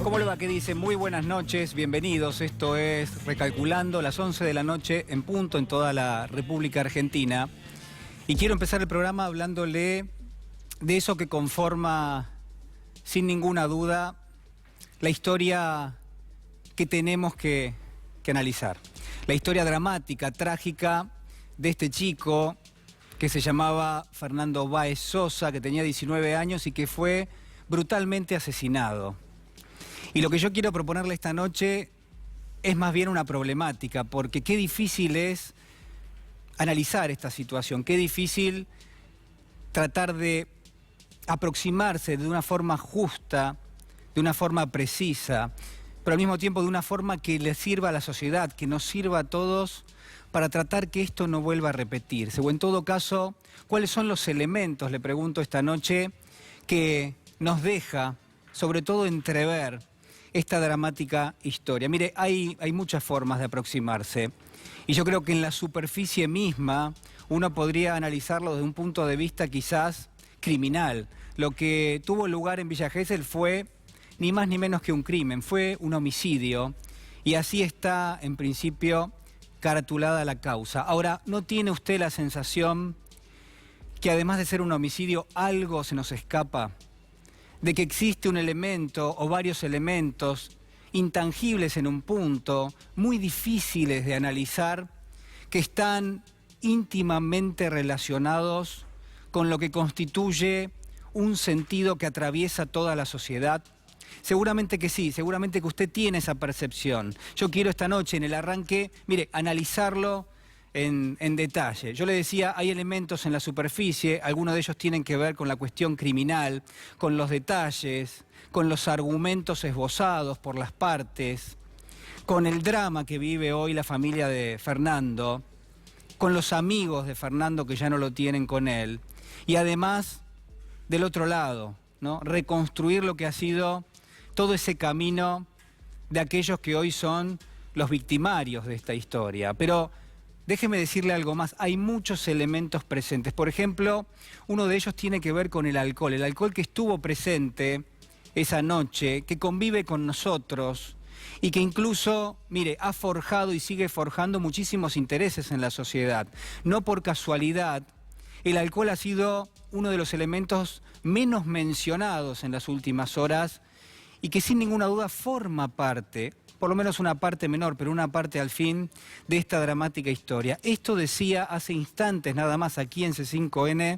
¿Cómo le va? ¿Qué dice? Muy buenas noches, bienvenidos. Esto es Recalculando, las 11 de la noche en punto en toda la República Argentina. Y quiero empezar el programa hablándole de eso que conforma, sin ninguna duda, la historia que tenemos que analizar. La historia dramática, trágica de este chico que se llamaba Fernando Báez Sosa, que tenía 19 años y que fue brutalmente asesinado. Y lo que yo quiero proponerle esta noche es más bien una problemática, porque qué difícil es analizar esta situación, qué difícil tratar de aproximarse de una forma justa, de una forma precisa, pero al mismo tiempo de una forma que le sirva a la sociedad, que nos sirva a todos para tratar que esto no vuelva a repetirse. O en todo caso, ¿cuáles son los elementos, le pregunto esta noche, que nos deja, sobre todo, entrever esta dramática historia? Mire, hay muchas formas de aproximarse y yo creo que en la superficie misma uno podría analizarlo desde un punto de vista quizás criminal. Lo que tuvo lugar en Villa Gesell fue ni más ni menos que un crimen, fue un homicidio y así está en principio caratulada la causa. Ahora, ¿no tiene usted la sensación que además de ser un homicidio algo se nos escapa? De que existe un elemento o varios elementos intangibles en un punto, muy difíciles de analizar, que están íntimamente relacionados con lo que constituye un sentido que atraviesa toda la sociedad. Seguramente que sí, seguramente que usted tiene esa percepción. Yo quiero esta noche en el arranque, mire, analizarlo en detalle. Yo le decía, hay elementos en la superficie, algunos de ellos tienen que ver con la cuestión criminal, con los detalles, con los argumentos esbozados por las partes, con el drama que vive hoy la familia de Fernando, con los amigos de Fernando que ya no lo tienen con él, y además, del otro lado, ¿no? Reconstruir lo que ha sido todo ese camino de aquellos que hoy son los victimarios de esta historia. Pero déjeme decirle algo más, hay muchos elementos presentes. Por ejemplo, uno de ellos tiene que ver con el alcohol que estuvo presente esa noche, que convive con nosotros y que incluso, mire, ha forjado y sigue forjando muchísimos intereses en la sociedad. No por casualidad, el alcohol ha sido uno de los elementos menos mencionados en las últimas horas y que sin ninguna duda forma parte, por lo menos una parte menor, pero una parte al fin, de esta dramática historia. Esto decía hace instantes nada más aquí en C5N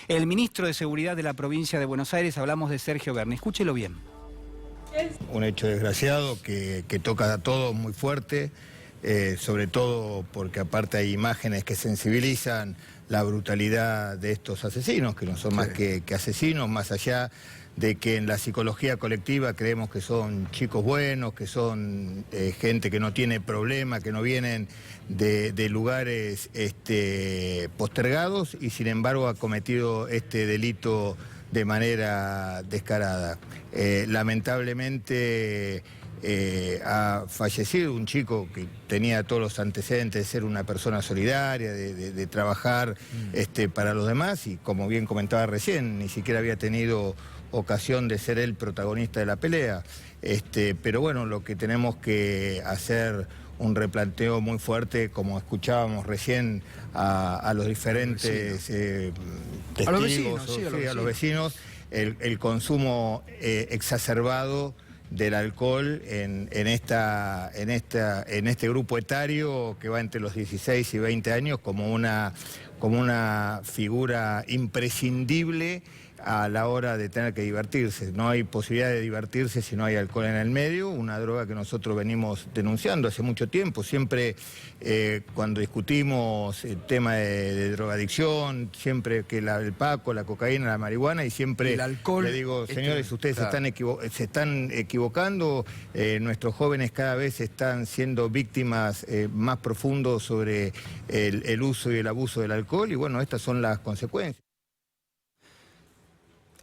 el ministro de Seguridad de la provincia de Buenos Aires, hablamos de Sergio Berni. Escúchelo bien. Un hecho desgraciado que toca a todos muy fuerte, sobre todo porque aparte hay imágenes que sensibilizan la brutalidad de estos asesinos, que no son más que asesinos, más allá de que en la psicología colectiva creemos que son chicos buenos, que son gente que no tiene problema, que no vienen de lugares postergados y sin embargo ha cometido este delito de manera descarada. Lamentablemente ha fallecido un chico que tenía todos los antecedentes de ser una persona solidaria, de trabajar para los demás y como bien comentaba recién, ni siquiera había tenido ocasión de ser el protagonista de la pelea. Pero bueno, lo que tenemos que hacer un replanteo muy fuerte, como escuchábamos recién a los diferentes testigos, a los vecinos, el consumo exacerbado del alcohol en este grupo etario que va entre los 16 y 20 años como una figura imprescindible a la hora de tener que divertirse. No hay posibilidad de divertirse si no hay alcohol en el medio, una droga que nosotros venimos denunciando hace mucho tiempo. Siempre cuando discutimos el tema de drogadicción, siempre que el paco, la cocaína, la marihuana, y siempre el alcohol, le digo, señores, ustedes se están equivocando, nuestros jóvenes cada vez están siendo víctimas más profundos sobre el uso y el abuso del alcohol, y bueno, estas son las consecuencias.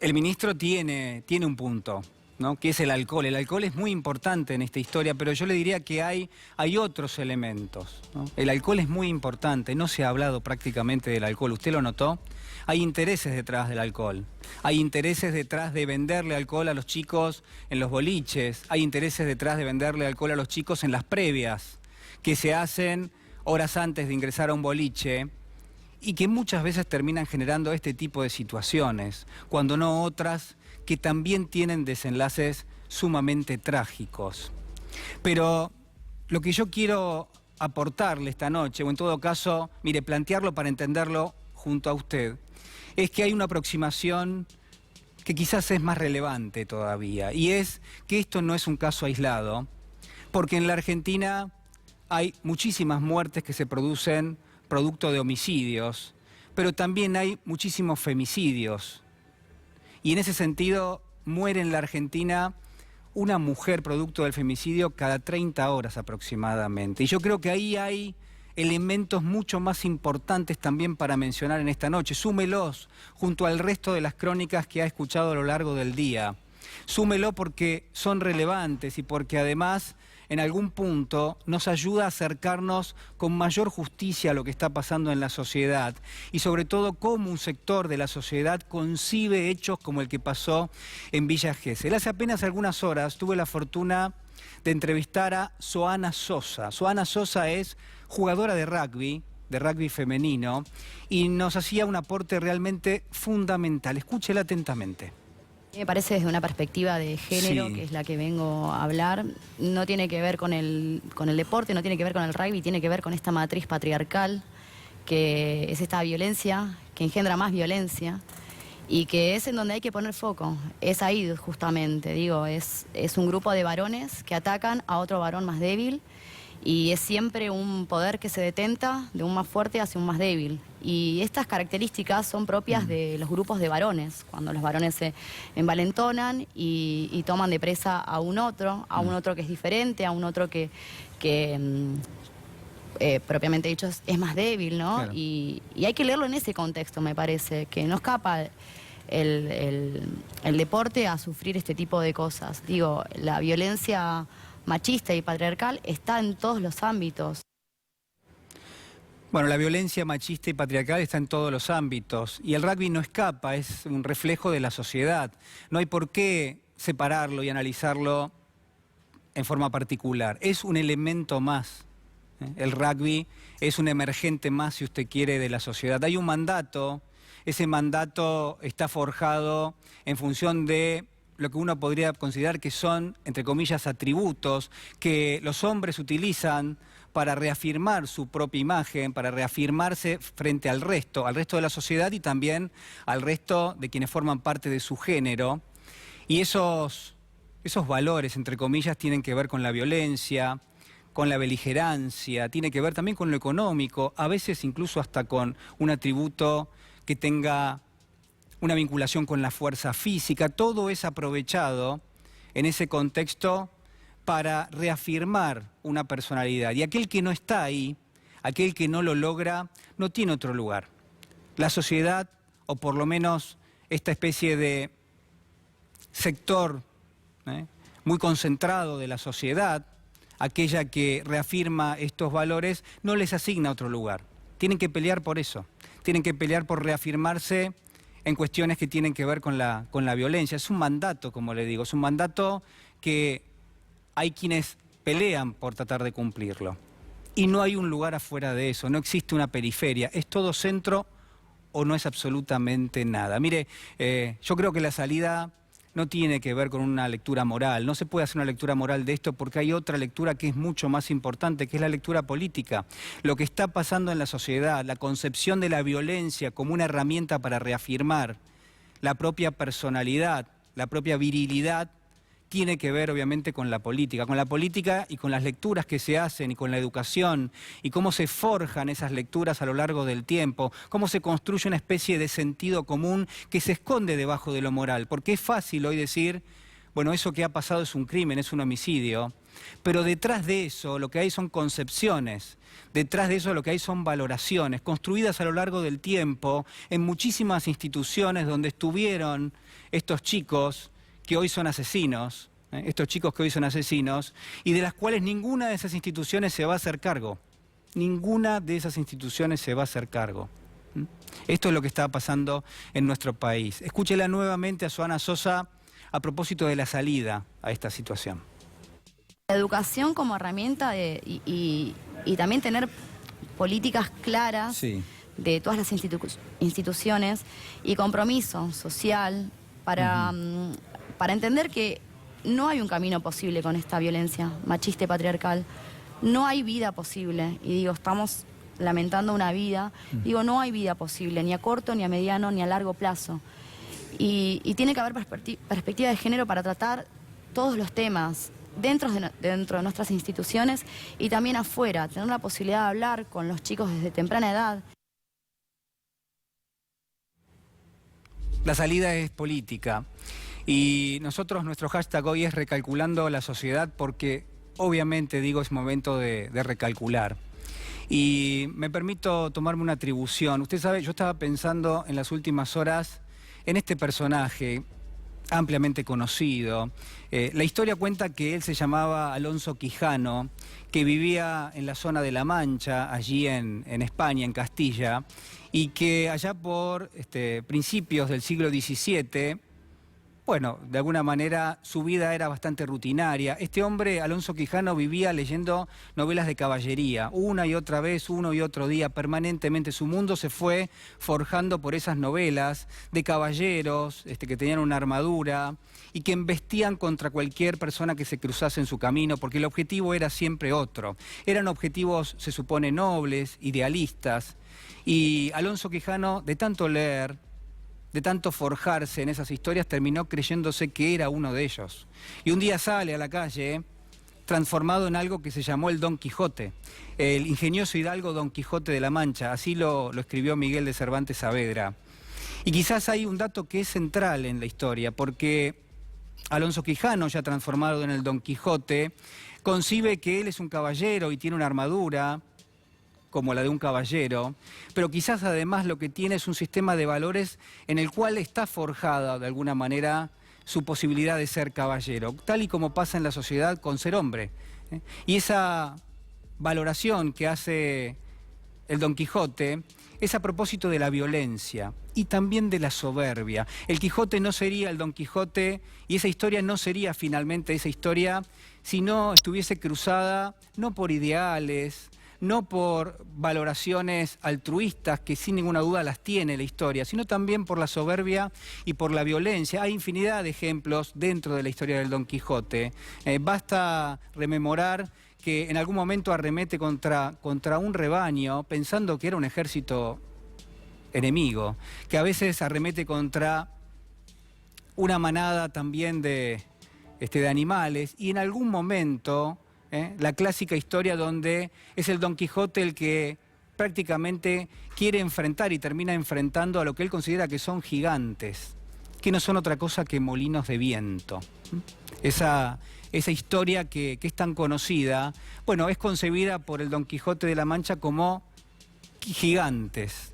El ministro tiene un punto. ¿no?, que es el alcohol. El alcohol es muy importante en esta historia, pero yo le diría que hay otros elementos, ¿no? El alcohol es muy importante, no se ha hablado prácticamente del alcohol, ¿usted lo notó? Hay intereses detrás del alcohol, hay intereses detrás de venderle alcohol a los chicos en los boliches, hay intereses detrás de venderle alcohol a los chicos en las previas, que se hacen horas antes de ingresar a un boliche y que muchas veces terminan generando este tipo de situaciones, cuando no otras que también tienen desenlaces sumamente trágicos. Pero lo que yo quiero aportarle esta noche, o en todo caso, mire, plantearlo para entenderlo junto a usted, es que hay una aproximación que quizás es más relevante todavía, y es que esto no es un caso aislado, porque en la Argentina hay muchísimas muertes que se producen producto de homicidios, pero también hay muchísimos femicidios. Y en ese sentido, muere en la Argentina una mujer producto del femicidio cada 30 horas aproximadamente. Y yo creo que ahí hay elementos mucho más importantes también para mencionar en esta noche. Súmelos junto al resto de las crónicas que ha escuchado a lo largo del día. Súmelo porque son relevantes y porque además en algún punto nos ayuda a acercarnos con mayor justicia a lo que está pasando en la sociedad y sobre todo cómo un sector de la sociedad concibe hechos como el que pasó en Villa Gesell. Hace apenas algunas horas tuve la fortuna de entrevistar a Soana Sosa. Soana Sosa es jugadora de rugby femenino, y nos hacía un aporte realmente fundamental. Escúchela atentamente. Me parece desde una perspectiva de género, Sí, que es la que vengo a hablar, no tiene que ver con el deporte, no tiene que ver con el rugby, tiene que ver con esta matriz patriarcal, que es esta violencia, que engendra más violencia, y que es en donde hay que poner foco. Es ahí justamente, digo, es un grupo de varones que atacan a otro varón más débil, y es siempre un poder que se detenta de un más fuerte hacia un más débil. Y estas características son propias de los grupos de varones, cuando los varones se envalentonan y toman de presa a un otro que es diferente, a un otro que propiamente dicho es más débil, ¿no? claro. Y hay que leerlo en ese contexto, me parece, que no escapa el deporte a sufrir este tipo de cosas. Digo, la violencia machista y patriarcal está en todos los ámbitos. Bueno, la violencia machista y patriarcal está en todos los ámbitos y el rugby no escapa, es un reflejo de la sociedad. No hay por qué separarlo y analizarlo en forma particular. Es un elemento más. El rugby es un emergente más, si usted quiere, de la sociedad. Hay un mandato, ese mandato está forjado en función de lo que uno podría considerar que son, entre comillas, atributos que los hombres utilizan para reafirmar su propia imagen, para reafirmarse frente al resto de la sociedad y también al resto de quienes forman parte de su género. Y esos valores, entre comillas, tienen que ver con la violencia, con la beligerancia, tiene que ver también con lo económico, a veces incluso hasta con un atributo que tenga una vinculación con la fuerza física. Todo es aprovechado en ese contexto para reafirmar una personalidad. Y aquel que no está ahí, aquel que no lo logra, no tiene otro lugar. La sociedad, o por lo menos esta especie de sector muy concentrado de la sociedad, aquella que reafirma estos valores, no les asigna otro lugar. Tienen que pelear por eso, tienen que pelear por reafirmarse en cuestiones que tienen que ver con la violencia. Es un mandato, como le digo, es un mandato que hay quienes pelean por tratar de cumplirlo. Y no hay un lugar afuera de eso, no existe una periferia, es todo centro o no es absolutamente nada. Mire, yo creo que la salida no tiene que ver con una lectura moral, no se puede hacer una lectura moral de esto porque hay otra lectura que es mucho más importante, que es la lectura política. Lo que está pasando en la sociedad, la concepción de la violencia como una herramienta para reafirmar la propia personalidad, la propia virilidad, tiene que ver obviamente con la política y con las lecturas que se hacen y con la educación y cómo se forjan esas lecturas a lo largo del tiempo, cómo se construye una especie de sentido común que se esconde debajo de lo moral, porque es fácil hoy decir, bueno, eso que ha pasado es un crimen, es un homicidio, pero detrás de eso lo que hay son concepciones, detrás de eso lo que hay son valoraciones construidas a lo largo del tiempo en muchísimas instituciones donde estuvieron estos chicos que hoy son asesinos, estos chicos que hoy son asesinos, y de las cuales ninguna de esas instituciones se va a hacer cargo. Ninguna de esas instituciones se va a hacer cargo. Esto es lo que está pasando en nuestro país. Escúchela nuevamente a Zoana Sosa a propósito de la salida a esta situación. La educación como herramienta y también tener políticas claras de todas las instituciones y compromiso social para entender que no hay un camino posible con esta violencia machista y patriarcal. No hay vida posible. Y digo, estamos lamentando una vida. Digo, no hay vida posible, ni a corto, ni a mediano, ni a largo plazo. Y tiene que haber perspectiva de género para tratar todos los temas dentro de nuestras instituciones y también afuera, tener la posibilidad de hablar con los chicos desde temprana edad. La salida es política y nuestro hashtag hoy es recalculando la sociedad porque obviamente, digo, es momento de recalcular. Y me permito tomarme una atribución. Usted sabe, yo estaba pensando en las últimas horas en este personaje ampliamente conocido. La historia cuenta que él se llamaba Alonso Quijano, que vivía en la zona de La Mancha, allí en España, en Castilla, y que allá por principios del siglo XVII, bueno, de alguna manera su vida era bastante rutinaria. Este hombre, Alonso Quijano, vivía leyendo novelas de caballería, una y otra vez, uno y otro día, permanentemente. Su mundo se fue forjando por esas novelas de caballeros que tenían una armadura y que embestían contra cualquier persona que se cruzase en su camino, porque el objetivo era siempre otro. Eran objetivos, se supone, nobles, idealistas. Y Alonso Quijano, de tanto leer, de tanto forjarse en esas historias, terminó creyéndose que era uno de ellos. Y un día sale a la calle transformado en algo que se llamó el Don Quijote, el ingenioso hidalgo Don Quijote de la Mancha, así lo escribió Miguel de Cervantes Saavedra. Y quizás hay un dato que es central en la historia, porque Alonso Quijano, ya transformado en el Don Quijote, concibe que él es un caballero y tiene una armadura como la de un caballero, pero quizás además lo que tiene es un sistema de valores en el cual está forjada de alguna manera su posibilidad de ser caballero, tal y como pasa en la sociedad con ser hombre. Y esa valoración que hace el Don Quijote es a propósito de la violencia y también de la soberbia. El Quijote no sería el Don Quijote y esa historia no sería finalmente esa historia si no estuviese cruzada no por ideales, no por valoraciones altruistas, que sin ninguna duda las tiene la historia, sino también por la soberbia y por la violencia. Hay infinidad de ejemplos dentro de la historia del Don Quijote. Basta rememorar que en algún momento arremete contra un rebaño pensando que era un ejército enemigo, que a veces arremete contra una manada también de animales y en algún momento... la clásica historia donde es el Don Quijote el que prácticamente quiere enfrentar y termina enfrentando a lo que él considera que son gigantes, que no son otra cosa que molinos de viento. Esa historia que es tan conocida, bueno, es concebida por el Don Quijote de la Mancha como gigantes,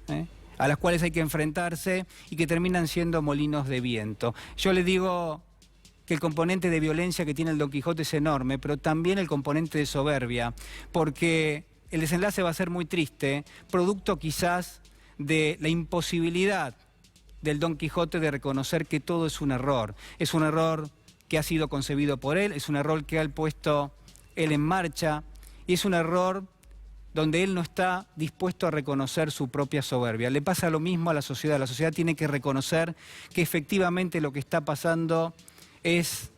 a las cuales hay que enfrentarse y que terminan siendo molinos de viento. Yo le digo que el componente de violencia que tiene el Don Quijote es enorme, pero también el componente de soberbia, porque el desenlace va a ser muy triste, producto quizás de la imposibilidad del Don Quijote de reconocer que todo es un error que ha sido concebido por él, es un error que ha puesto él en marcha, y es un error donde él no está dispuesto a reconocer su propia soberbia. Le pasa lo mismo a la sociedad tiene que reconocer que efectivamente lo que está pasando es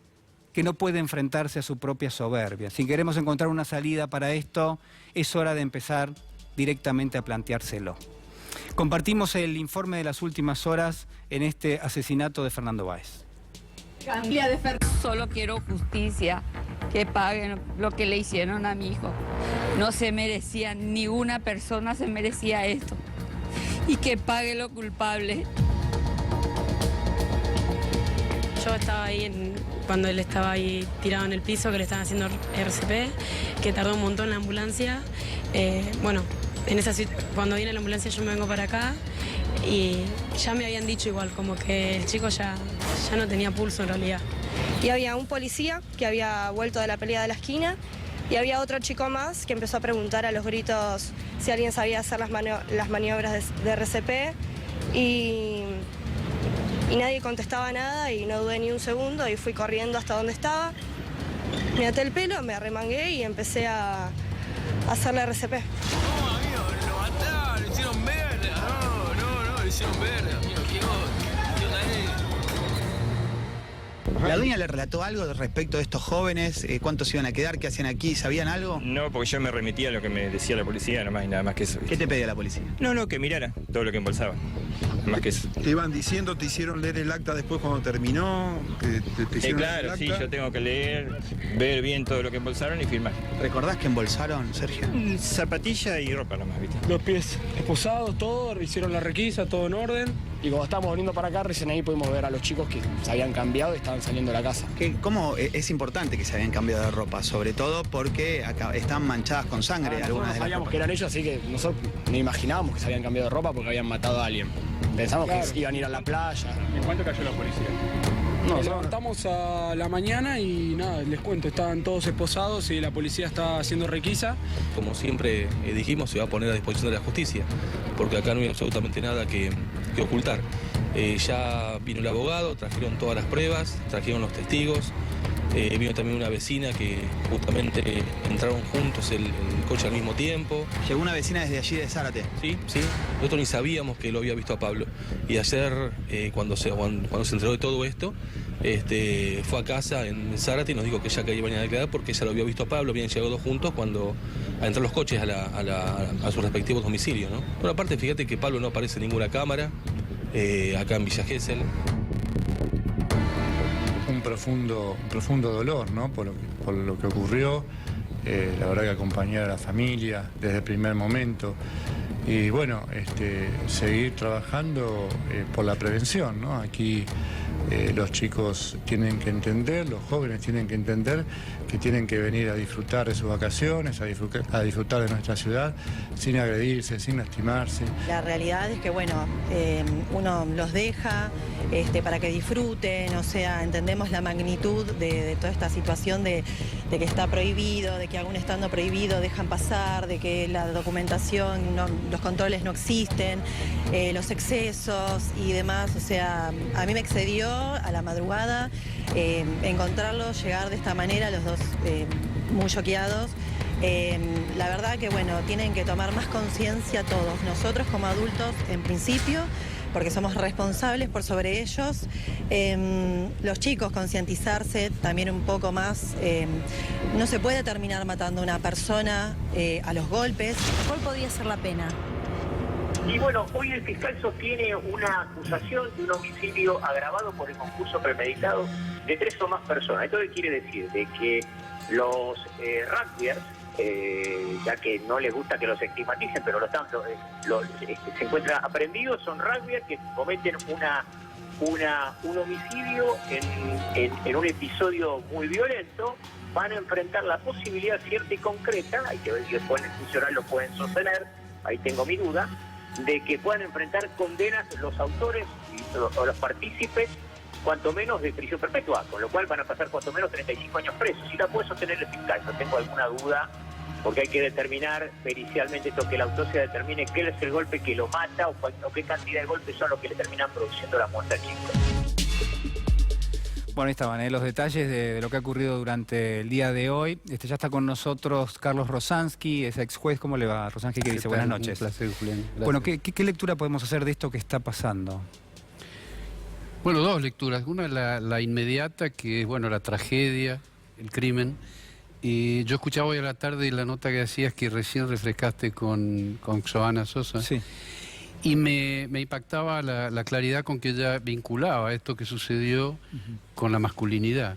que no puede enfrentarse a su propia soberbia. Si queremos encontrar una salida para esto, es hora de empezar directamente a planteárselo. Compartimos el informe de las últimas horas en este asesinato de Fernando Báez. Solo quiero justicia, que paguen lo que le hicieron a mi hijo. No se merecía, ni una persona se merecía esto. Y que pague lo culpable. Yo estaba ahí cuando él estaba ahí tirado en el piso, que le estaban haciendo RCP, que tardó un montón la ambulancia. Bueno, cuando viene la ambulancia yo me vengo para acá y ya me habían dicho igual, como que el chico ya no tenía pulso en realidad. y había un policía que había vuelto de la pelea de la esquina y había otro chico más que empezó a preguntar a los gritos si alguien sabía hacer las maniobras de RCP y nadie contestaba nada y no dudé ni un segundo y fui corriendo hasta donde estaba, me até el pelo, me arremangué y empecé a hacer la RCP. No, amigo, lo mataron, lo hicieron verga, no, lo hicieron verga, amigo, qué onda es. ¿La dueña le relató algo respecto de estos jóvenes? ¿Cuántos iban a quedar? ¿Qué hacían aquí? ¿Sabían algo? No, porque yo me remitía a lo que me decía la policía, nomás y nada más que eso. ¿Qué te pedía la policía? No, que mirara todo lo que embolsaba. Más que eso. ¿Te iban diciendo, te hicieron leer el acta después cuando terminó? ¿Te hicieron leer el Claro, sí, acta? yo tengo que leer, ver bien todo lo que embolsaron y firmar. ¿Recordás que embolsaron, Sergio? Zapatilla y ropa nomás, ¿viste? Los pies esposados, todo, hicieron la requisa, todo en orden. Y como estábamos volviendo para acá, recién ahí pudimos ver a los chicos que se habían cambiado y estaban saliendo de la casa. ¿Cómo es importante que se habían cambiado de ropa? Sobre todo porque acá están manchadas con sangre Nosotros algunas no de las sabíamos ropas. que eran ellos, así que nosotros ni imaginábamos que se habían cambiado de ropa porque habían matado a alguien. Pensamos que iban a ir a la playa. ¿En cuánto cayó la policía? Nos levantamos a la mañana y nada, les cuento, estaban todos esposados y la policía estaba haciendo requisa. Como siempre dijimos, se va a poner a disposición de la justicia, porque acá no hay absolutamente nada que ocultar. Ya vino el abogado, trajeron todas las pruebas, trajeron los testigos, vino también una vecina que justamente entraron juntos el coche al mismo tiempo. ¿Llegó una vecina desde allí de Zárate? Sí, nosotros ni sabíamos que lo había visto a Pablo. Y ayer, cuando se enteró de todo esto, fue a casa en Zárate y nos dijo que ya que iban a declarar porque ya lo había visto a Pablo, habían llegado juntos cuando a entrar los coches a sus respectivos domicilios, ¿no? Bueno, aparte fíjate que Pablo no aparece en ninguna cámara, acá en Villa Gesell. Un profundo dolor, ¿no? por lo que ocurrió. La verdad que acompañé a la familia desde el primer momento. Y bueno, seguir trabajando por la prevención, ¿no? Aquí los chicos tienen que entender, los jóvenes tienen que entender que tienen que venir a disfrutar de sus vacaciones, a disfrutar de nuestra ciudad, sin agredirse, sin lastimarse. La realidad es que, bueno, uno los deja para que disfruten, o sea, entendemos la magnitud de toda esta situación de que está prohibido, de que aún estando prohibido dejan pasar, de que la documentación, los controles no existen, los excesos y demás. O sea, a mí me excedió a la madrugada encontrarlos llegar de esta manera, los dos muy choqueados. La verdad que, bueno, tienen que tomar más conciencia todos, nosotros como adultos en principio, porque somos responsables por sobre ellos, los chicos concientizarse también un poco más. No se puede terminar matando a una persona a los golpes. ¿Cuál podría ser la pena? Y bueno, hoy el fiscal sostiene una acusación de un homicidio agravado por el concurso premeditado de 3 o más personas. ¿Esto qué quiere decir? De que los rugbyers, ya que no les gusta que los estigmaticen, pero se encuentran aprendidos, son rugbyers que cometen un homicidio en un episodio muy violento. Van a enfrentar la posibilidad cierta y concreta, hay que ver si después en el funcional lo pueden sostener, ahí tengo mi duda, de que puedan enfrentar condenas los autores o los partícipes, cuanto menos de prisión perpetua, con lo cual van a pasar cuanto menos 35 años presos. Si la puede sostener el fiscal, no tengo alguna duda, porque hay que determinar pericialmente esto, que la autopsia determine qué es el golpe que lo mata o qué cantidad de golpes son los que le terminan produciendo la muerte al chico. Bueno, ahí estaban los detalles de lo que ha ocurrido durante el día de hoy. Ya está con nosotros Carlos Rosansky, es ex juez. ¿Cómo le va, Rosansky? ¿Qué dice? Buenas noches. Un placer, Julián. Gracias. Bueno, ¿qué lectura podemos hacer de esto que está pasando? Bueno, 2 lecturas. Una es la inmediata, que es, bueno, la tragedia, el crimen. Y yo escuchaba hoy a la tarde la nota que hacías que recién refrescaste con Xoana Sosa. Sí. Y me impactaba la claridad con que ella vinculaba esto que sucedió con la masculinidad.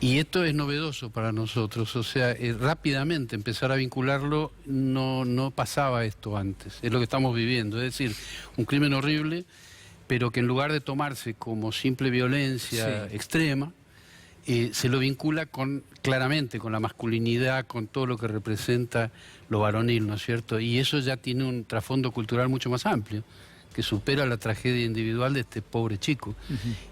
Y esto es novedoso para nosotros, o sea, rápidamente empezar a vincularlo, no pasaba esto antes, es lo que estamos viviendo, es decir, un crimen horrible, pero que en lugar de tomarse como simple violencia extrema, se lo vincula claramente con la masculinidad, con todo lo que representa lo varonil, ¿no es cierto? Y eso ya tiene un trasfondo cultural mucho más amplio, que supera la tragedia individual de este pobre chico.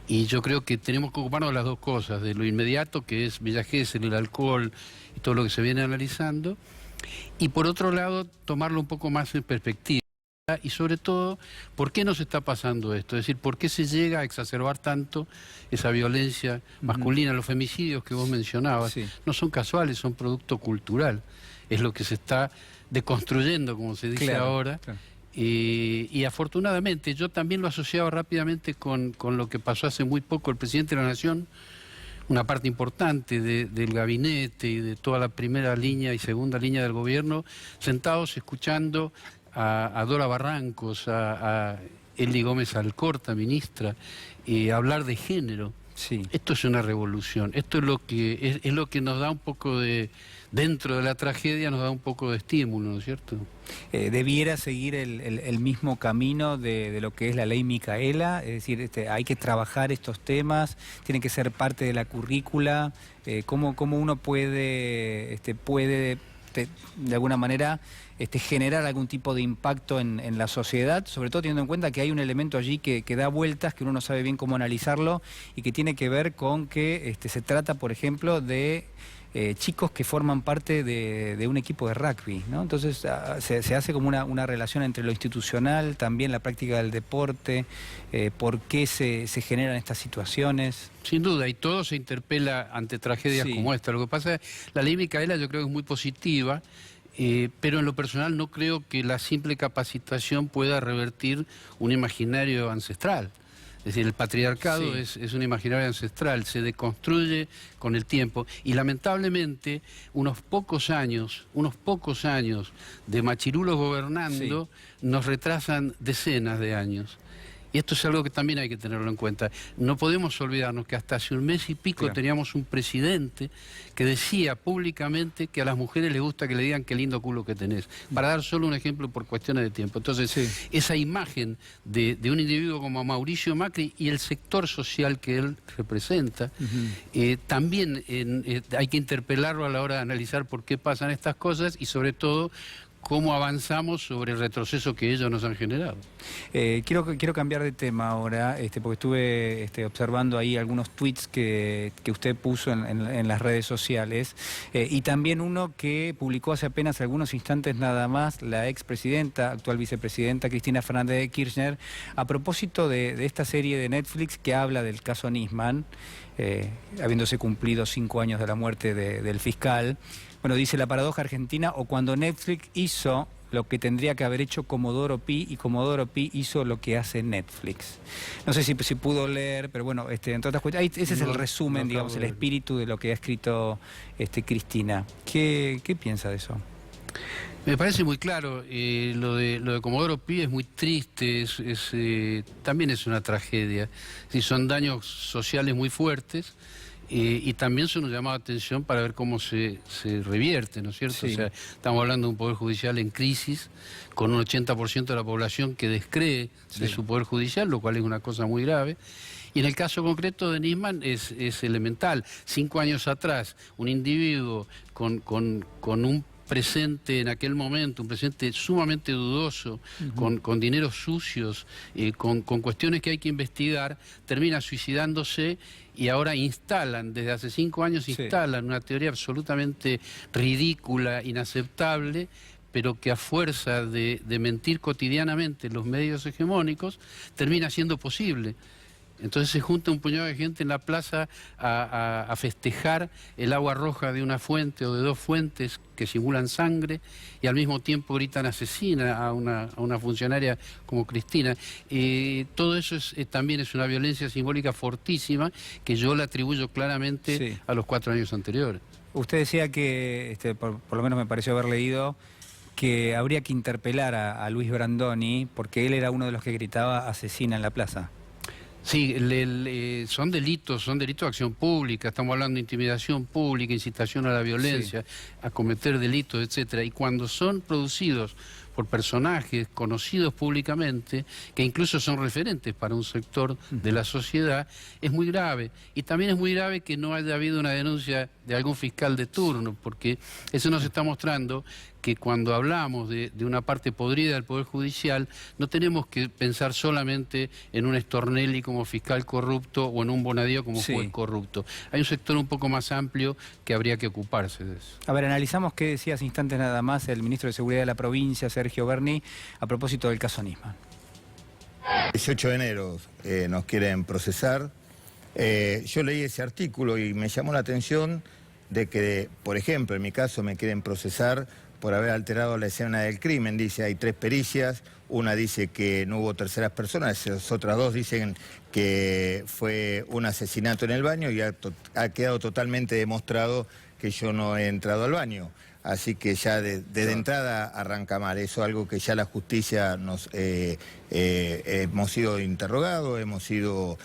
Y yo creo que tenemos que ocuparnos de las dos cosas, de lo inmediato, que es Villa Gesell, el alcohol y todo lo que se viene analizando, y por otro lado, tomarlo un poco más en perspectiva. Y sobre todo, ¿por qué nos está pasando esto? Es decir, ¿por qué se llega a exacerbar tanto esa violencia masculina? Los femicidios que vos mencionabas no son casuales, son producto cultural. Es lo que se está deconstruyendo, como se dice ahora. Y afortunadamente, yo también lo asociaba rápidamente con lo que pasó hace muy poco. El presidente de la Nación, una parte importante del gabinete y de toda la primera línea y segunda línea del gobierno, sentados escuchando a Dora Barrancos, a Eli Gómez Alcorta, ministra, hablar de género. Esto es una revolución. Esto es lo que nos da un poco de, dentro de la tragedia, nos da un poco de estímulo, ¿no es cierto? ¿Debiera seguir el mismo camino de lo que es la ley Micaela? Es decir, hay que trabajar estos temas, tienen que ser parte de la currícula. ¿Cómo uno puede de alguna manera generar algún tipo de impacto en la sociedad, sobre todo teniendo en cuenta que hay un elemento allí que da vueltas, que uno no sabe bien cómo analizarlo, y que tiene que ver con que se trata, por ejemplo, de chicos que forman parte de un equipo de rugby, ¿no? Entonces se hace como una relación entre lo institucional, también la práctica del deporte, por qué se generan estas situaciones. Sin duda, y todo se interpela ante tragedias como esta. Lo que pasa es que la ley Micaela yo creo que es muy positiva, pero en lo personal no creo que la simple capacitación pueda revertir un imaginario ancestral. Es decir, el patriarcado es un imaginario ancestral, se deconstruye con el tiempo y lamentablemente unos pocos años de machirulos gobernando nos retrasan decenas de años. Y esto es algo que también hay que tenerlo en cuenta. No podemos olvidarnos que hasta hace un mes y pico teníamos un presidente que decía públicamente que a las mujeres les gusta que le digan qué lindo culo que tenés. Para dar solo un ejemplo por cuestiones de tiempo. Entonces, esa imagen de un individuo como Mauricio Macri y el sector social que él representa, también hay que interpelarlo a la hora de analizar por qué pasan estas cosas y sobre todo cómo avanzamos sobre el retroceso que ellos nos han generado. Quiero cambiar de tema ahora, porque estuve observando ahí algunos tweets que usted puso en las redes sociales, y también uno que publicó hace apenas algunos instantes nada más la expresidenta, actual vicepresidenta Cristina Fernández de Kirchner, a propósito de esta serie de Netflix que habla del caso Nisman, habiéndose cumplido 5 años de la muerte del fiscal. Bueno, dice la paradoja argentina, o cuando Netflix hizo lo que tendría que haber hecho Comodoro Pi y Comodoro Pi hizo lo que hace Netflix. No sé si pudo leer, pero bueno, entre otras cuestiones, ese es el resumen, digamos, el espíritu de lo que ha escrito Cristina. ¿Qué piensa de eso? Me parece muy claro, lo de Comodoro Pi es muy triste, también es una tragedia. Sí, son daños sociales muy fuertes. Y también se nos llamaba atención para ver cómo se revierte, ¿no es cierto? O sea, estamos hablando de un poder judicial en crisis, con un 80% de la población que descree de su poder judicial, lo cual es una cosa muy grave. Y en el caso concreto de Nisman es elemental. 5 años atrás, un individuo con un presente en aquel momento, un presente sumamente dudoso, con dineros sucios, con cuestiones que hay que investigar, termina suicidándose y ahora desde hace 5 años instalan una teoría absolutamente ridícula, inaceptable, pero que a fuerza de mentir cotidianamente en los medios hegemónicos, termina siendo posible. Entonces se junta un puñado de gente en la plaza a festejar el agua roja de una fuente o de 2 fuentes que simulan sangre y al mismo tiempo gritan asesina a una funcionaria como Cristina. Todo eso también es una violencia simbólica fortísima que yo la atribuyo claramente a los 4 años anteriores. Usted decía que, por lo menos me pareció haber leído, que habría que interpelar a Luis Brandoni porque él era uno de los que gritaba asesina en la plaza. Sí, son delitos de acción pública, estamos hablando de intimidación pública, incitación a la violencia, a cometer delitos, etcétera. Y cuando son producidos por personajes conocidos públicamente, que incluso son referentes para un sector de la sociedad, es muy grave. Y también es muy grave que no haya habido una denuncia de algún fiscal de turno, porque eso nos está mostrando que cuando hablamos de una parte podrida del Poder Judicial, no tenemos que pensar solamente en un Stornelli como fiscal corrupto o en un Bonadío como juez corrupto. Hay un sector un poco más amplio que habría que ocuparse de eso. A ver, analizamos qué decía hace instantes nada más el ministro de Seguridad de la provincia, Sergio Berni, a propósito del caso Nisman. 18 de enero nos quieren procesar. Yo leí ese artículo y me llamó la atención de que, por ejemplo, en mi caso me quieren procesar por haber alterado la escena del crimen. Dice, hay 3 pericias, una dice que no hubo terceras personas, las otras 2 dicen que fue un asesinato en el baño y ha quedado totalmente demostrado que yo no he entrado al baño. Así que ya desde entrada arranca mal. Eso es algo que ya la justicia hemos sido interrogados, hemos sido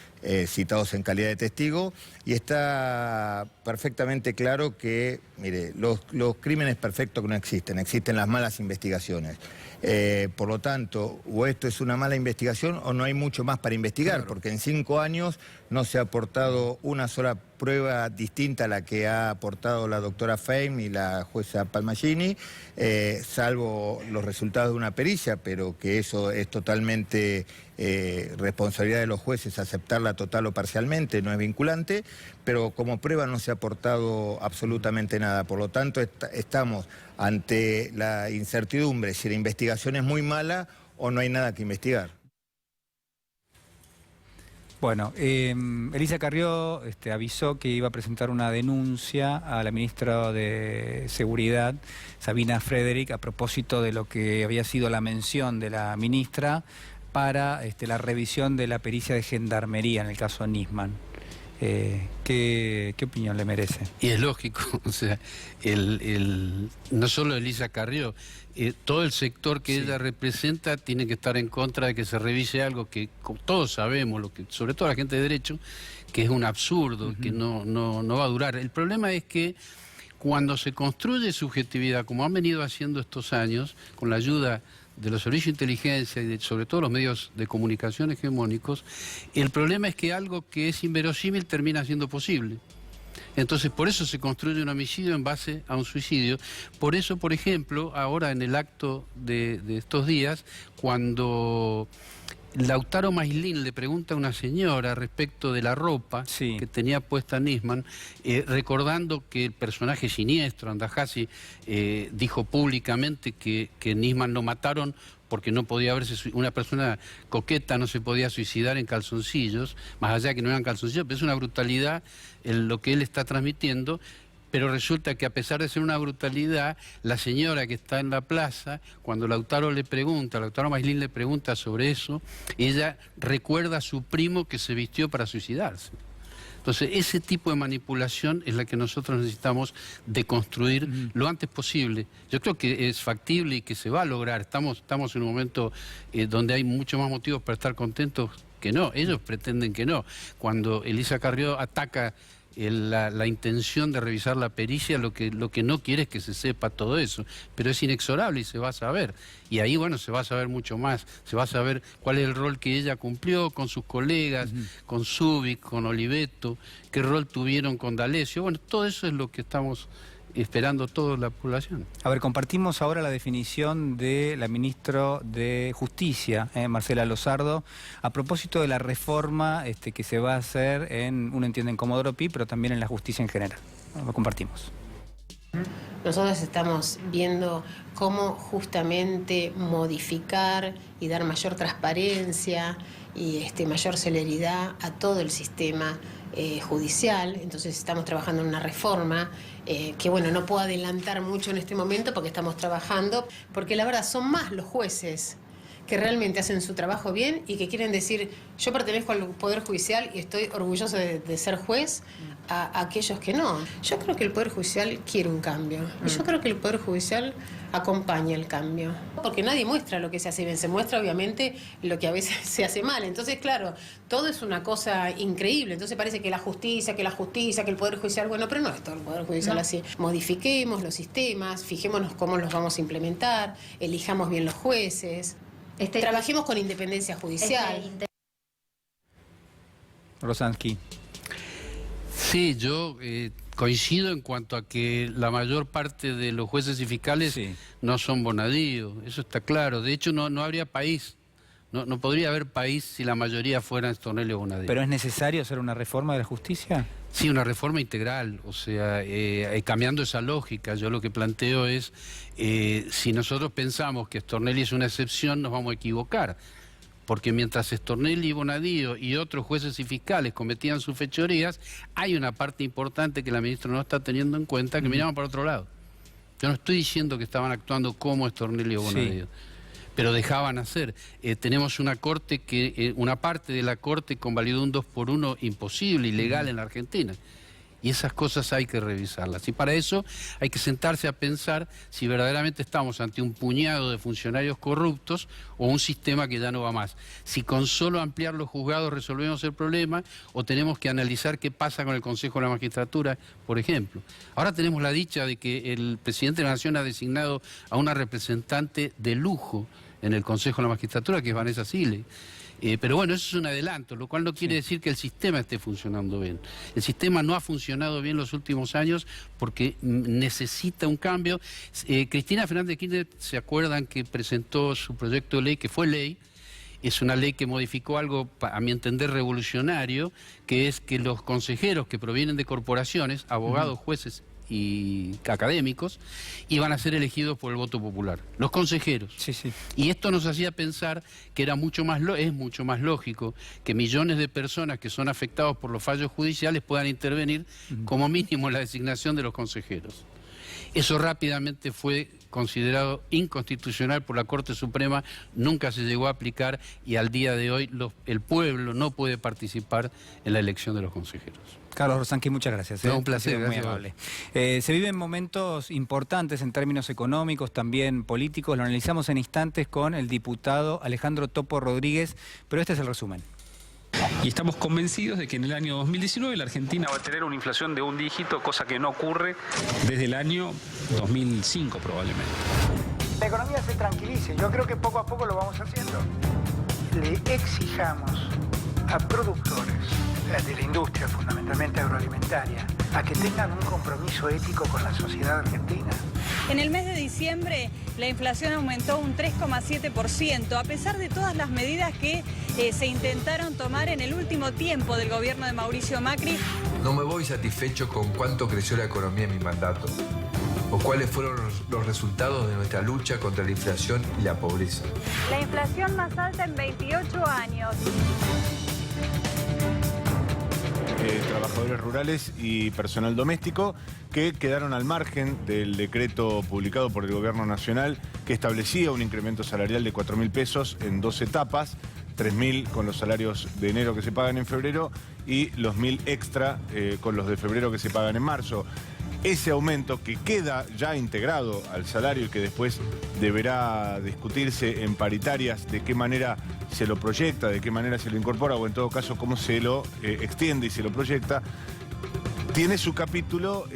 citados en calidad de testigo y está perfectamente claro que, mire, los crímenes perfectos no existen, existen las malas investigaciones. Por lo tanto, o esto es una mala investigación o no hay mucho más para investigar, porque en 5 años no se ha aportado una sola prueba distinta a la que ha aportado la doctora Fein y la jueza Palmagini, salvo los resultados de una pericia, pero que eso es totalmente responsabilidad de los jueces aceptarla total o parcialmente, no es vinculante, pero como prueba no se ha aportado absolutamente nada. Por lo tanto, estamos ante la incertidumbre si la investigación es muy mala o no hay nada que investigar. Bueno, Elisa Carrió avisó que iba a presentar una denuncia a la ministra de Seguridad, Sabina Frederick, a propósito de lo que había sido la mención de la ministra para la revisión de la pericia de gendarmería en el caso Nisman. ¿Qué opinión le merece? Y es lógico, o sea, no solo Elisa Carrió, todo el sector que ella representa tiene que estar en contra de que se revise algo que todos sabemos, sobre todo la gente de derecho, que es un absurdo, que no va a durar. El problema es que cuando se construye subjetividad, como han venido haciendo estos años, con la ayuda de los servicios de inteligencia y sobre todo los medios de comunicación hegemónicos, el problema es que algo que es inverosímil termina siendo posible. Entonces, por eso se construye un homicidio en base a un suicidio. Por eso, por ejemplo, ahora en el acto de estos días, cuando Lautaro Maislin le pregunta a una señora respecto de la ropa que tenía puesta Nisman, recordando que el personaje siniestro, Andajasi, dijo públicamente que Nisman lo mataron porque no podía verse, una persona coqueta no se podía suicidar en calzoncillos, más allá de que no eran calzoncillos, pero es una brutalidad en lo que él está transmitiendo. Pero resulta que a pesar de ser una brutalidad, la señora que está en la plaza, cuando Lautaro Maislin le pregunta sobre eso, ella recuerda a su primo que se vistió para suicidarse. Entonces, ese tipo de manipulación es la que nosotros necesitamos deconstruir lo antes posible. Yo creo que es factible y que se va a lograr. Estamos en un momento donde hay muchos más motivos para estar contentos que no. Ellos pretenden que no. Cuando Elisa Carrió ataca la intención de revisar la pericia, lo que no quiere es que se sepa todo eso, pero es inexorable y se va a saber. Y ahí, bueno, se va a saber mucho más, se va a saber cuál es el rol que ella cumplió con sus colegas, con Zubik, con Oliveto, qué rol tuvieron con D'Alessio. Bueno, todo eso es lo que estamos esperando toda la población. A ver, compartimos ahora la definición de la ministra de Justicia, Marcela Lozardo, a propósito de la reforma que se va a hacer uno entiende en Comodoro Pi, pero también en la justicia en general. Lo compartimos. Nosotros estamos viendo cómo justamente modificar y dar mayor transparencia y mayor celeridad a todo el sistema judicial. Entonces estamos trabajando en una reforma que, bueno, no puedo adelantar mucho en este momento porque estamos trabajando, porque la verdad son más los jueces que realmente hacen su trabajo bien y que quieren decir, yo pertenezco al Poder Judicial y estoy orgulloso de ser juez, a aquellos que no. Yo creo que el Poder Judicial quiere un cambio. Y yo creo que el Poder Judicial acompaña el cambio. Porque nadie muestra lo que se hace bien, se muestra obviamente lo que a veces se hace mal. Entonces, claro, todo es una cosa increíble. Entonces parece que la justicia, que el Poder Judicial, bueno, pero no es todo el Poder Judicial así. Modifiquemos los sistemas, fijémonos cómo los vamos a implementar, elijamos bien los jueces. Trabajemos con independencia judicial. Rosansky. Sí, yo Coincido en cuanto a que la mayor parte de los jueces y fiscales no son Bonadío, eso está claro. De hecho, no habría país, no podría haber país si la mayoría fueran Stornelli o Bonadío. ¿Pero es necesario hacer una reforma de la justicia? Sí, una reforma integral, o sea, cambiando esa lógica. Yo lo que planteo es, si nosotros pensamos que Stornelli es una excepción, nos vamos a equivocar. Porque mientras Stornelli, Bonadío y otros jueces y fiscales cometían sus fechorías, hay una parte importante que la ministra no está teniendo en cuenta, que miraban para otro lado. Yo no estoy diciendo que estaban actuando como Stornelli o Bonadío, pero dejaban hacer. Tenemos una corte una parte de la corte convalidó un 2x1 imposible, ilegal en la Argentina. Y esas cosas hay que revisarlas. Y para eso hay que sentarse a pensar si verdaderamente estamos ante un puñado de funcionarios corruptos o un sistema que ya no va más. Si con solo ampliar los juzgados resolvemos el problema o tenemos que analizar qué pasa con el Consejo de la Magistratura, por ejemplo. Ahora tenemos la dicha de que el presidente de la Nación ha designado a una representante de lujo en el Consejo de la Magistratura, que es Vanessa Sile. Pero bueno, eso es un adelanto, lo cual no quiere decir que el sistema esté funcionando bien. El sistema no ha funcionado bien los últimos años porque necesita un cambio. Cristina Fernández de Kirchner, ¿se acuerdan que presentó su proyecto de ley, que fue ley? Es una ley que modificó algo, a mi entender, revolucionario, que es que los consejeros que provienen de corporaciones, abogados, jueces y académicos, iban a ser elegidos por el voto popular, los consejeros. Y esto nos hacía pensar que es mucho más lógico que millones de personas que son afectados por los fallos judiciales puedan intervenir como mínimo en la designación de los consejeros. Eso rápidamente fue considerado inconstitucional por la Corte Suprema, nunca se llegó a aplicar y al día de hoy el pueblo no puede participar en la elección de los consejeros. Carlos Rosanqui, muchas gracias. No, un placer, muy amable. Se viven momentos importantes en términos económicos, también políticos. Lo analizamos en instantes con el diputado Alejandro Topo Rodríguez, pero este es el resumen. Y estamos convencidos de que en el año 2019 la Argentina va a tener una inflación de un dígito, cosa que no ocurre desde el año 2005 probablemente. La economía se tranquilice, yo creo que poco a poco lo vamos haciendo. Le exijamos a productores de la industria, fundamentalmente agroalimentaria, a que tengan un compromiso ético con la sociedad argentina. En el mes de diciembre la inflación aumentó un 3,7%, a pesar de todas las medidas que se intentaron tomar en el último tiempo del gobierno de Mauricio Macri. No me voy satisfecho con cuánto creció la economía en mi mandato, o cuáles fueron los resultados de nuestra lucha contra la inflación y la pobreza. La inflación más alta en 28 años. Trabajadores rurales y personal doméstico que quedaron al margen del decreto publicado por el Gobierno Nacional que establecía un incremento salarial de 4.000 pesos en 2 etapas, 3.000 con los salarios de enero que se pagan en febrero y los 1.000 extra con los de febrero que se pagan en marzo. Ese aumento que queda ya integrado al salario y que después deberá discutirse en paritarias de qué manera se lo proyecta, de qué manera se lo incorpora o en todo caso cómo se lo extiende y se lo proyecta, tiene su capítulo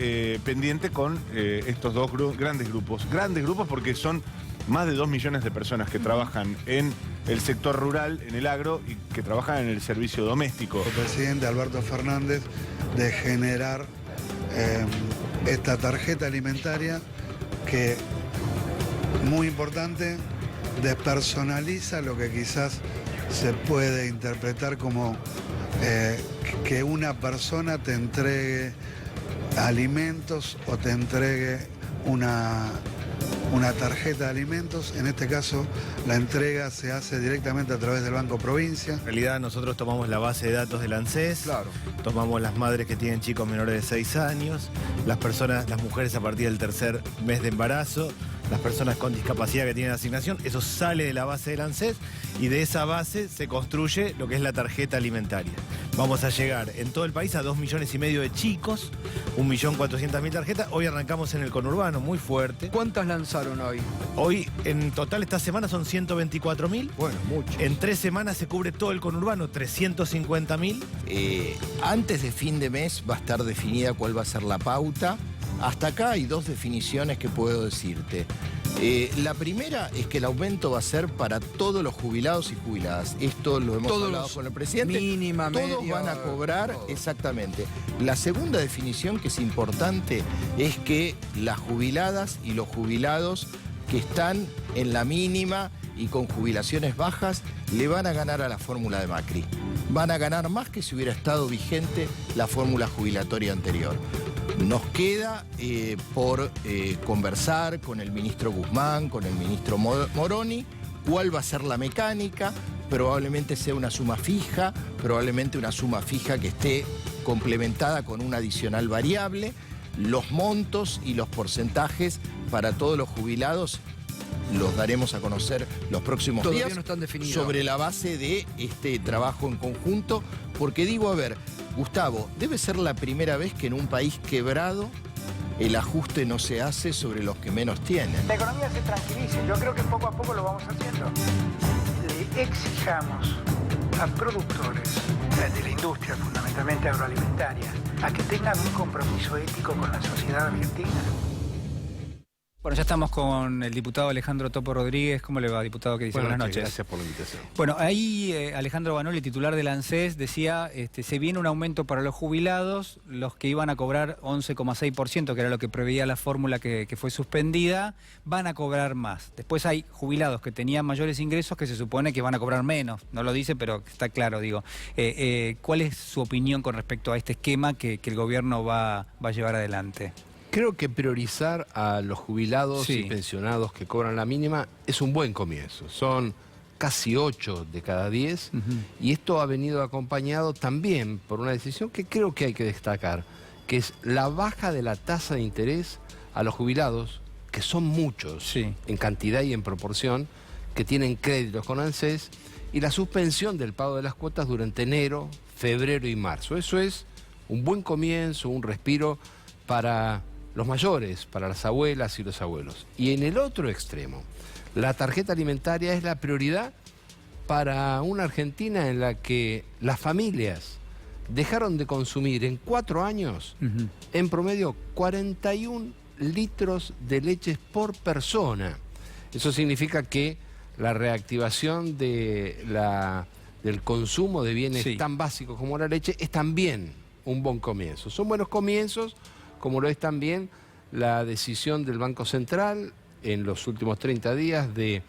pendiente con estos dos grandes grupos porque son más de 2 millones de personas que trabajan en el sector rural, en el agro y que trabajan en el servicio doméstico. El presidente Alberto Fernández de generar esta tarjeta alimentaria que, muy importante, despersonaliza lo que quizás se puede interpretar como que una persona te entregue alimentos o te entregue una tarjeta de alimentos. En este caso, la entrega se hace directamente a través del Banco Provincia. En realidad, nosotros tomamos la base de datos del ANSES, tomamos las madres que tienen chicos menores de 6 años, las mujeres a partir del 3er mes de embarazo, las personas con discapacidad que tienen asignación, eso sale de la base del ANSES y de esa base se construye lo que es la tarjeta alimentaria. Vamos a llegar en todo el país a 2,5 millones de chicos, 1.400.000 tarjetas. Hoy arrancamos en el conurbano, muy fuerte. ¿Cuántas lanzaron hoy? Hoy, en total, esta semana son 124.000. Bueno, mucho. En 3 semanas se cubre todo el conurbano, 350.000. Antes de fin de mes va a estar definida cuál va a ser la pauta hasta acá hay dos definiciones que puedo decirte. La primera es que el aumento va a ser para todos los jubilados y jubiladas. Esto lo hemos hablado con el presidente. Mínima, todos media, van a cobrar, todo. exactamente. La segunda definición que es importante es que las jubiladas y los jubilados que están en la mínima y con jubilaciones bajas le van a ganar a la fórmula de Macri. Van a ganar más que si hubiera estado vigente la fórmula jubilatoria anterior. Nos queda por conversar con el ministro Guzmán, con el ministro Moroni, cuál va a ser la mecánica. Probablemente sea una suma fija, probablemente una suma fija que esté complementada con una adicional variable. Los montos y los porcentajes para todos los jubilados los daremos a conocer los próximos Todavía días no están definidos. sobre la base de este trabajo en conjunto, porque digo, a ver, Gustavo, debe ser la primera vez que en un país quebrado el ajuste no se hace sobre los que menos tienen. La economía se tranquilice, yo creo que poco a poco lo vamos haciendo. Le exijamos a productores de la industria, fundamentalmente agroalimentaria, a que tengan un compromiso ético con la sociedad argentina. Bueno, ya estamos con el diputado Alejandro Topo Rodríguez. ¿Cómo le va, diputado? ¿Qué dice? Buenas noches. Gracias por la invitación. Bueno, ahí Alejandro Banoli, titular del ANSES, decía, se viene un aumento para los jubilados, los que iban a cobrar 11,6%, que era lo que preveía la fórmula que fue suspendida, van a cobrar más. Después hay jubilados que tenían mayores ingresos que se supone que van a cobrar menos. No lo dice, pero está claro, digo. ¿Cuál es su opinión con respecto a este esquema que el gobierno va a llevar adelante? Creo que priorizar a los jubilados y pensionados que cobran la mínima es un buen comienzo. Son casi 8 de cada 10 y esto ha venido acompañado también por una decisión que creo que hay que destacar, que es la baja de la tasa de interés a los jubilados, que son muchos en cantidad y en proporción, que tienen créditos con ANSES, y la suspensión del pago de las cuotas durante enero, febrero y marzo. Eso es un buen comienzo, un respiro para los mayores, para las abuelas y los abuelos. Y en el otro extremo, la tarjeta alimentaria es la prioridad para una Argentina en la que las familias dejaron de consumir en 4 años, en promedio, 41 litros de leche por persona. Eso significa que la reactivación del consumo de bienes tan básicos como la leche es también un buen comienzo. Son buenos comienzos, como lo es también la decisión del Banco Central en los últimos 30 días de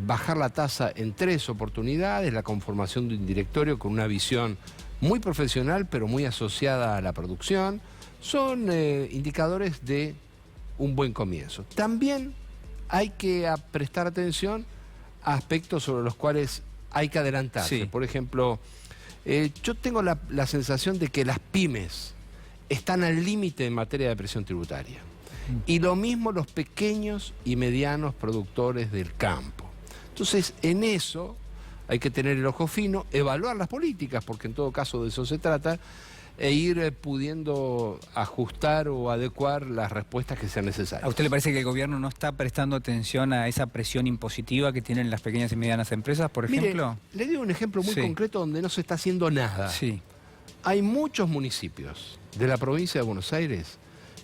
bajar la tasa en 3 oportunidades, la conformación de un directorio con una visión muy profesional pero muy asociada a la producción. Son indicadores de un buen comienzo. También hay que prestar atención a aspectos sobre los cuales hay que adelantarse. Por ejemplo, yo tengo la sensación de que las pymes están al límite en materia de presión tributaria. Y lo mismo los pequeños y medianos productores del campo. Entonces, en eso hay que tener el ojo fino, evaluar las políticas, porque en todo caso de eso se trata, e ir pudiendo ajustar o adecuar las respuestas que sean necesarias. ¿A usted le parece que el gobierno no está prestando atención a esa presión impositiva que tienen las pequeñas y medianas empresas, por ejemplo? Mire, le doy un ejemplo muy concreto donde no se está haciendo nada. Hay muchos municipios de la provincia de Buenos Aires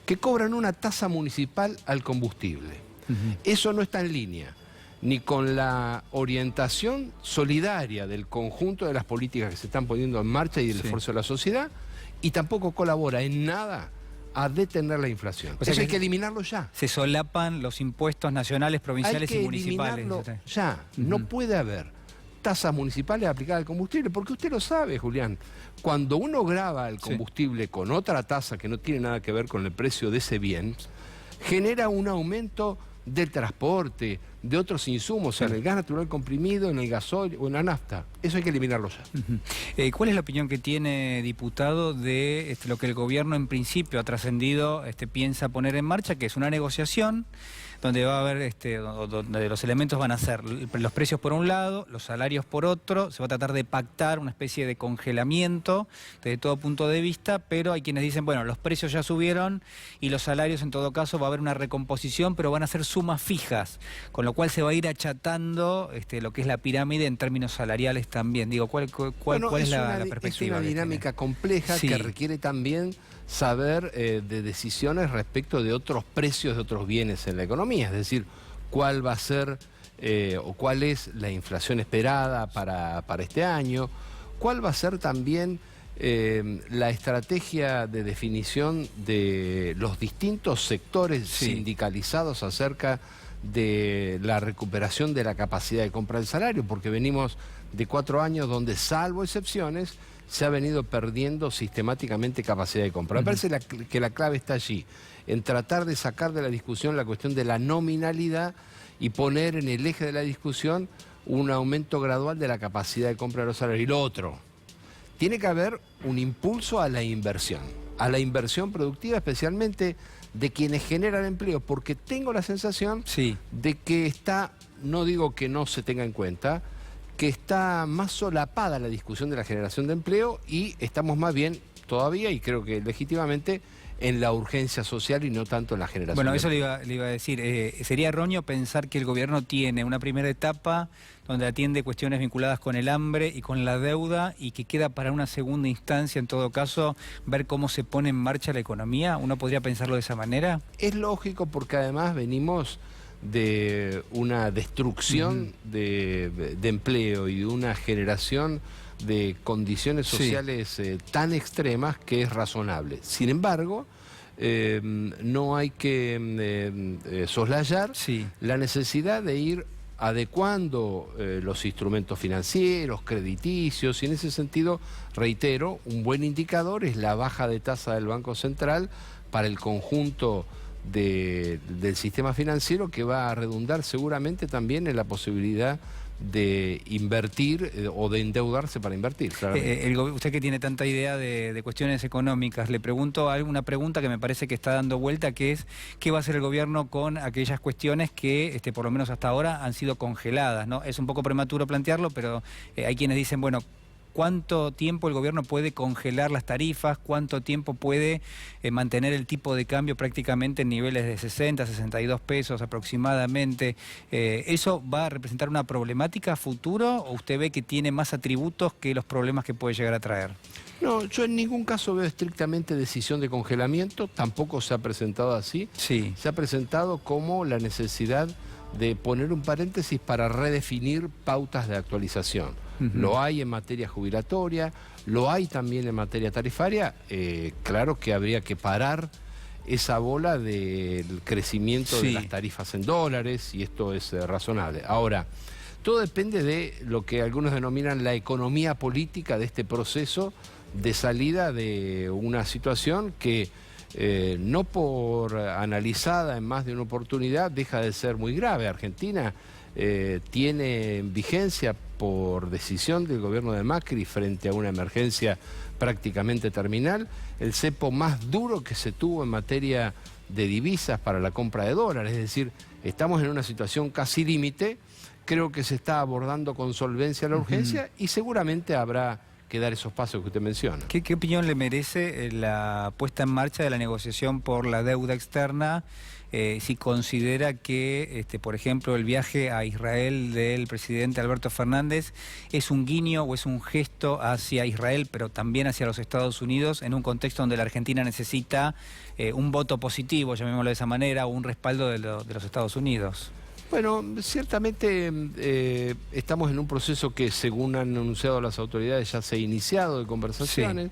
que cobran una tasa municipal al combustible. Eso no está en línea ni con la orientación solidaria del conjunto de las políticas que se están poniendo en marcha y del esfuerzo de la sociedad, y tampoco colabora en nada a detener la inflación. O sea, eso hay que eliminarlo ya. Se solapan los impuestos nacionales, provinciales y municipales. Hay que eliminarlo ya. No puede haber tasas municipales aplicadas al combustible, porque usted lo sabe, Julián. Cuando uno grava el combustible con otra tasa que no tiene nada que ver con el precio de ese bien, genera un aumento del transporte, de otros insumos, o sea, en el gas natural comprimido, en el gasóleo o en la nafta. Eso hay que eliminarlo ya. ¿Cuál es la opinión que tiene, diputado, de lo que el gobierno en principio ha trascendido, piensa poner en marcha, que es una negociación donde va a haber, donde los elementos van a ser los precios por un lado, los salarios por otro, se va a tratar de pactar una especie de congelamiento desde todo punto de vista, pero hay quienes dicen, bueno, los precios ya subieron y los salarios en todo caso va a haber una recomposición, pero van a ser sumas fijas, con lo cual se va a ir achatando lo que es la pirámide en términos salariales también. Digo, ¿cuál es la perspectiva? Es una dinámica compleja que requiere también saber de decisiones respecto de otros precios de otros bienes en la economía, es decir, cuál va a ser o cuál es la inflación esperada para este año, cuál va a ser también la estrategia de definición de los distintos sectores sindicalizados acerca de la recuperación de la capacidad de compra del salario, porque venimos de 4 años donde, salvo excepciones, se ha venido perdiendo sistemáticamente capacidad de compra. Me parece que la clave está allí, en tratar de sacar de la discusión la cuestión de la nominalidad y poner en el eje de la discusión un aumento gradual de la capacidad de compra de los salarios. Y lo otro, tiene que haber un impulso a la inversión productiva, especialmente de quienes generan empleo, porque tengo la sensación de que está, no digo que no se tenga en cuenta, que está más solapada la discusión de la generación de empleo y estamos más bien todavía, y creo que legítimamente, en la urgencia social y no tanto en la generación. Bueno, eso le iba a decir. Sería erróneo pensar que el gobierno tiene una primera etapa donde atiende cuestiones vinculadas con el hambre y con la deuda y que queda para una segunda instancia, en todo caso, ver cómo se pone en marcha la economía. ¿Uno podría pensarlo de esa manera? Es lógico, porque además venimos de una destrucción de empleo y de una generación de condiciones sociales tan extremas que es razonable. Sin embargo, no hay que soslayar la necesidad de ir adecuando los instrumentos financieros, crediticios, y en ese sentido, reitero, un buen indicador es la baja de tasa del Banco Central para el conjunto del sistema financiero, que va a redundar seguramente también en la posibilidad de invertir o de endeudarse para invertir. Usted que tiene tanta idea de cuestiones económicas, le pregunto una pregunta que me parece que está dando vuelta, que es ¿qué va a hacer el gobierno con aquellas cuestiones que por lo menos hasta ahora han sido congeladas, ¿no? Es un poco prematuro plantearlo, pero hay quienes dicen, bueno, ¿cuánto tiempo el gobierno puede congelar las tarifas? ¿Cuánto tiempo puede mantener el tipo de cambio prácticamente en niveles de 60, 62 pesos aproximadamente? ¿Eso va a representar una problemática a futuro o usted ve que tiene más atributos que los problemas que puede llegar a traer? No, yo en ningún caso veo estrictamente decisión de congelamiento, tampoco se ha presentado así. Se ha presentado como la necesidad de poner un paréntesis para redefinir pautas de actualización. Lo hay en materia jubilatoria, lo hay también en materia tarifaria. Claro que habría que parar esa bola del crecimiento de las tarifas en dólares, y esto es razonable. Ahora, todo depende de lo que algunos denominan la economía política de este proceso de salida de una situación que, no por analizada en más de una oportunidad, deja de ser muy grave. Argentina tiene vigencia por decisión del gobierno de Macri frente a una emergencia prácticamente terminal, el cepo más duro que se tuvo en materia de divisas para la compra de dólares. Es decir, estamos en una situación casi límite. Creo que se está abordando con solvencia la urgencia y seguramente habrá que dar esos pasos que usted menciona. ¿Qué opinión le merece la puesta en marcha de la negociación por la deuda externa? Si considera que, por ejemplo, el viaje a Israel del presidente Alberto Fernández es un guiño o es un gesto hacia Israel, pero también hacia los Estados Unidos, en un contexto donde la Argentina necesita un voto positivo, llamémoslo de esa manera, o un respaldo de los Estados Unidos. Bueno, ciertamente estamos en un proceso que, según han anunciado las autoridades, ya se ha iniciado de conversaciones.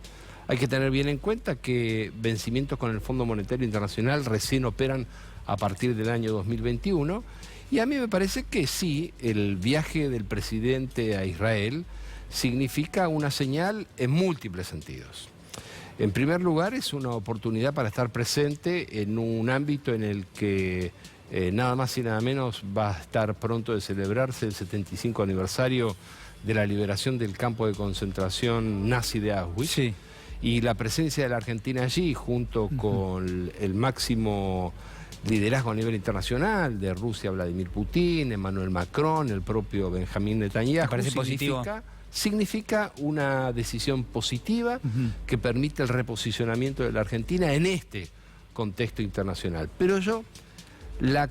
Hay que tener bien en cuenta que vencimientos con el Fondo Monetario Internacional recién operan a partir del año 2021, y a mí me parece que sí, el viaje del presidente a Israel significa una señal en múltiples sentidos. En primer lugar, es una oportunidad para estar presente en un ámbito en el que nada más y nada menos va a estar pronto de celebrarse el 75 aniversario de la liberación del campo de concentración nazi de Auschwitz. Y la presencia de la Argentina allí, junto con el máximo liderazgo a nivel internacional, de Rusia, Vladimir Putin, Emmanuel Macron, el propio Benjamín Netanyahu. ¿Te parece positivo? Significa una decisión positiva que permite el reposicionamiento de la Argentina en este contexto internacional. Pero yo la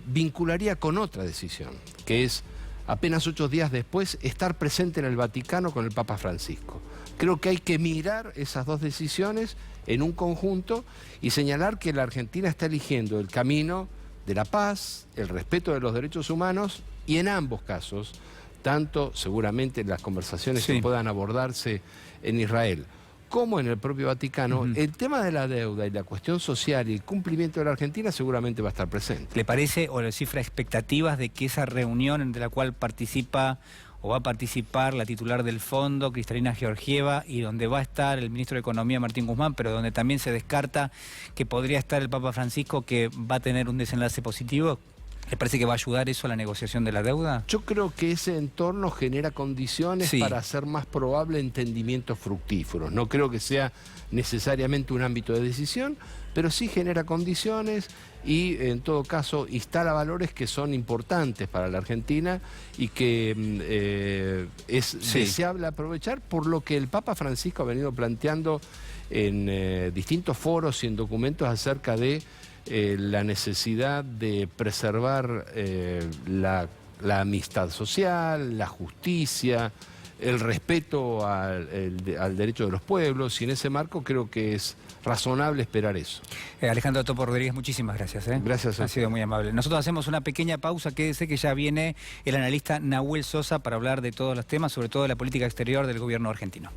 vincularía con otra decisión, que es apenas 8 días después estar presente en el Vaticano con el Papa Francisco. Creo que hay que mirar esas dos decisiones en un conjunto y señalar que la Argentina está eligiendo el camino de la paz, el respeto de los derechos humanos y en ambos casos, tanto seguramente en las conversaciones que puedan abordarse en Israel como en el propio Vaticano, el tema de la deuda y la cuestión social y el cumplimiento de la Argentina seguramente va a estar presente. ¿Le parece o le cifra expectativas de que esa reunión de la cual participa o va a participar la titular del fondo, Cristalina Georgieva, y donde va a estar el ministro de Economía, Martín Guzmán, pero donde también se descarta que podría estar el Papa Francisco, que va a tener un desenlace positivo? ¿Le parece que va a ayudar eso a la negociación de la deuda? Yo creo que ese entorno genera condiciones para hacer más probable entendimientos fructíferos. No creo que sea necesariamente un ámbito de decisión, pero sí genera condiciones y en todo caso instala valores que son importantes para la Argentina y que es deseable aprovechar, por lo que el Papa Francisco ha venido planteando en distintos foros y en documentos acerca de la necesidad de preservar la amistad social, la justicia, el respeto al derecho de los pueblos, y en ese marco creo que es razonable esperar eso. Alejandro Topo Rodríguez, muchísimas gracias. Gracias. Ha sido muy amable. Nosotros hacemos una pequeña pausa, quédese que ya viene el analista Nahuel Sosa para hablar de todos los temas, sobre todo de la política exterior del gobierno argentino.